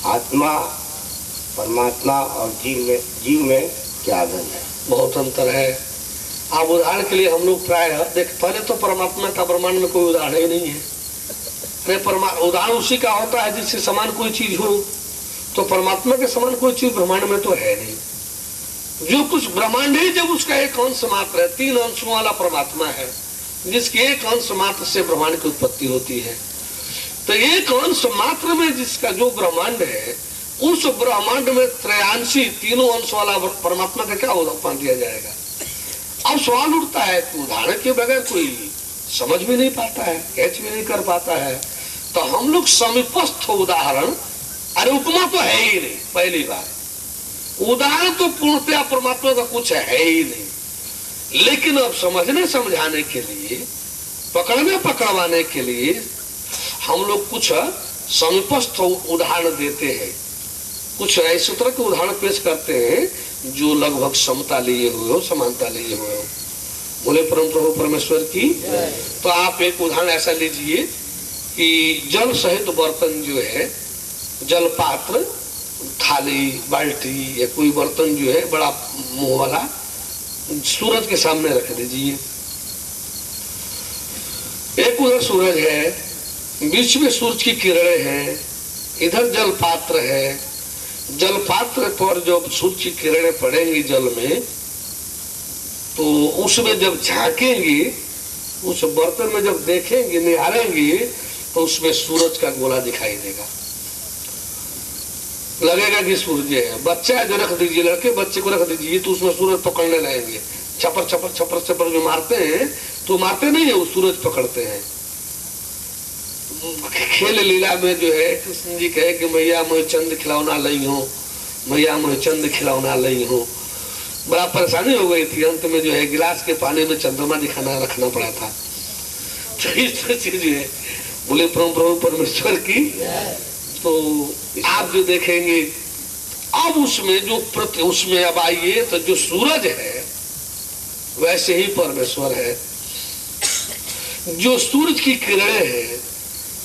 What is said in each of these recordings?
आत्मा परमात्मा और जीव में क्या अंतर है? बहुत अंतर है। आप उदाहरण के लिए हम लोग प्राय देख, पहले तो परमात्मा का ब्रह्मांड में कोई उदाहरण ही नहीं है। अरे उदाहरण उसी का होता है जिससे समान कोई चीज हो, तो परमात्मा के समान कोई चीज ब्रह्मांड में तो है नहीं। जो कुछ ब्रह्मांड है जब उसका एक अंश मात्र है, 3 अंशों वाला परमात्मा है जिसके एक अंश मात्र से ब्रह्मांड की उत्पत्ति होती है। तो एक अंश मात्र में जिसका जो ब्रह्मांड है, उस ब्रह्मांड में त्रयांशी 3 अंश वाला परमात्मा का क्या उदाहरण दिया जाएगा? अब सवाल उठता है कि उदाहरण के बगैर कोई समझ भी नहीं पाता है, कैच भी नहीं कर पाता है। तो हम लोग समीपस्थ उदाहरण, अरे उपमा तो है ही नहीं। पहली बार उदाहरण तो पूर्णतया परमात्मा का कुछ है ही नहीं। लेकिन अब समझने समझाने के लिए, पकड़ने पकड़वाने के लिए हम लोग कुछ समीपस्थ उदाहरण देते हैं, कुछ ऐसे तरह के उदाहरण पेश करते हैं जो लगभग समता लिए हुए हो, समानता लिए हुए हो। बोले परम प्रभु परमेश्वर की। तो आप एक उदाहरण ऐसा लीजिए कि जल सहित बर्तन जो है, जल पात्र, थाली, बाल्टी या कोई बर्तन जो है बड़ा मुंह वाला, सूरज के सामने रख दीजिए। एक उधर सूरज है, बीच में सूरज की किरणें हैं, इधर जल पात्र है। जल पात्र पर जब सूरज की किरणें पड़ेंगी जल में, तो उसमें जब झांकेंगी, उस बर्तन में जब देखेंगे, निहारेंगे, तो उसमें सूरज का गोला दिखाई देगा, लगेगा कि सूरज है। बच्चा जो रख दीजिए, लड़के बच्चे को रख दीजिए, तो उसमें सूरज पकड़ने लगेंगे। छपर छपर छपर छपर जो मारते हैं, तो मारते नहीं है, वो सूरज पकड़ते हैं। खेल लीला में जो है कृष्ण जी कहे कि मैया मुझे चंद खिलौना लई हो, मैया मुझे चंद खिलौना लई हो। बड़ा परेशानी हो गई थी, अंत में जो है गिलास के पानी में चंद्रमा दिखाना रखना पड़ा था। तो इस चीज है। बोले प्रभु परमेश्वर की। तो आप जो देखेंगे अब उसमें जो उसमें अब आइए, तो जो सूरज है वैसे ही परमेश्वर है। जो सूरज की किरणें हैं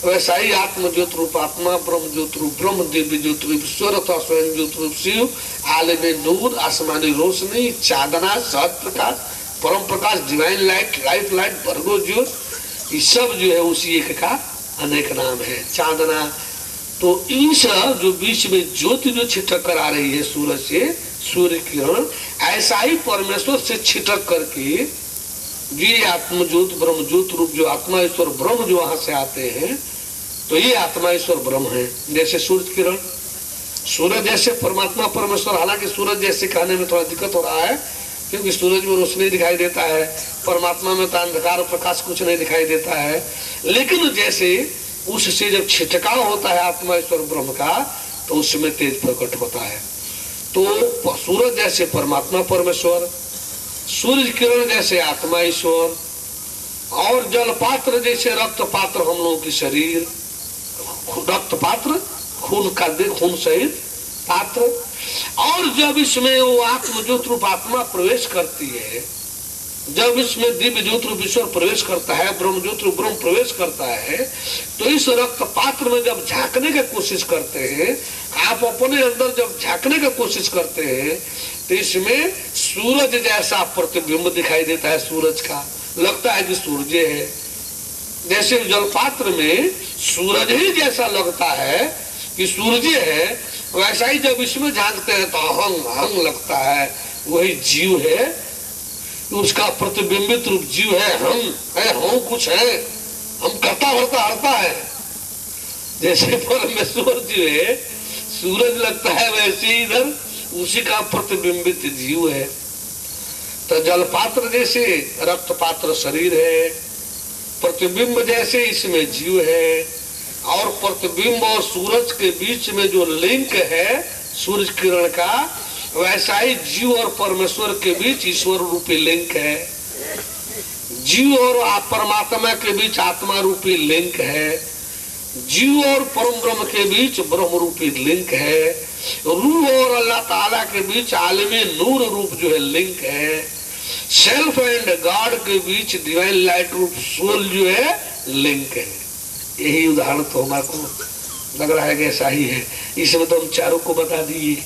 वैसा ही आत्म ज्योत रूप आत्मा, ब्रह्म ज्योत रूप ब्रह्म, दिव्य ज्योत रूप ईश्वर अथवा स्वयं ज्योत रूप शिव, आलम नूर, आसमानी रोशनी, चांदना, सहज प्रकाश, परम प्रकाश, डिवाइन लाइट, लाइफ लाइट, भर्गो ज्योत, ये सब जो है उसी एक का अनेक नाम है। चांदना, तो इन सब जो बीच में ज्योति जो छिटक कर आ रही है सूरज से, सूर्य किरण, ऐसा ही परमेश्वर से छिटक करके ये आत्म ज्योत ब्रह्म ज्योत रूप जो आत्मा ईश्वर ब्रह्म जो वहां से आते हैं, तो ये आत्मा ईश्वर ब्रह्म है। जैसे सूर्य किरण, सूरज जैसे परमात्मा परमेश्वर, हालांकि सूरज जैसे कहने में थोड़ा दिक्कत हो रहा है क्योंकि सूरज में रोशनी दिखाई देता है, परमात्मा में तो अंधकार और प्रकाश कुछ नहीं दिखाई देता है। लेकिन जैसे उससे जब छिटकाव होता है आत्मा ईश्वर ब्रह्म का, तो उसमें तेज प्रकट होता है। तो सूरज जैसे परमात्मा परमेश्वर, सूर्य किरण जैसे आत्मा ईश्वर, और जल पात्र जैसे रक्त पात्र हम लोगों की शरीर, रक्त पात्र खून का खून सहित पात्र। और जब इसमें वो आत्म ज्योत रूप आत्मा प्रवेश करती है, जब इसमें दिव्य ज्योत रूप ईश्वर प्रवेश करता है, ब्रह्म ज्योत रूप ब्रह्म प्रवेश करता है, तो इस रक्त पात्र में जब झांकने की कोशिश करते हैं, आप अपने अंदर जब झांकने की कोशिश करते हैं, तो इसमें सूरज जैसा प्रतिबिंब दिखाई देता है। सूरज का लगता है कि सूरज है, जैसे जलपात्र में सूरज ही जैसा लगता है कि सूरज है, वैसा ही जब इसमें झांकते हैं तो अहंग अहंग लगता है, वही जीव है, उसका प्रतिबिंबित रूप जीव है। हम कुछ है, हम करता भरता हरता है। जैसे परमेश्वर जो है सूरज लगता है, वैसे ही इधर उसी का प्रतिबिंबित जीव है। तो जलपात्र जैसे रक्त पात्र शरीर है, प्रतिबिंब जैसे इसमें जीव है, और प्रतिबिंब और सूरज के बीच में जो लिंक है सूरज किरण का, वैसा ही जीव और परमेश्वर के बीच ईश्वर रूपी लिंक है। जीव और परमात्मा के बीच आत्मा रूपी लिंक है। जीव और परम ब्रह्म के बीच ब्रह्म रूपी लिंक है। रूह और अल्लाह ताला के बीच आलमी नूर रूप जो है लिंक है। सेल्फ एंड गॉड के बीच डिवाइन लाइट रूप सोल जो है लिंक है। यही उदाहरण तो हमारे को लग रहा है कि ऐसा ही है। इसमें तो हम चारों को बता दिए।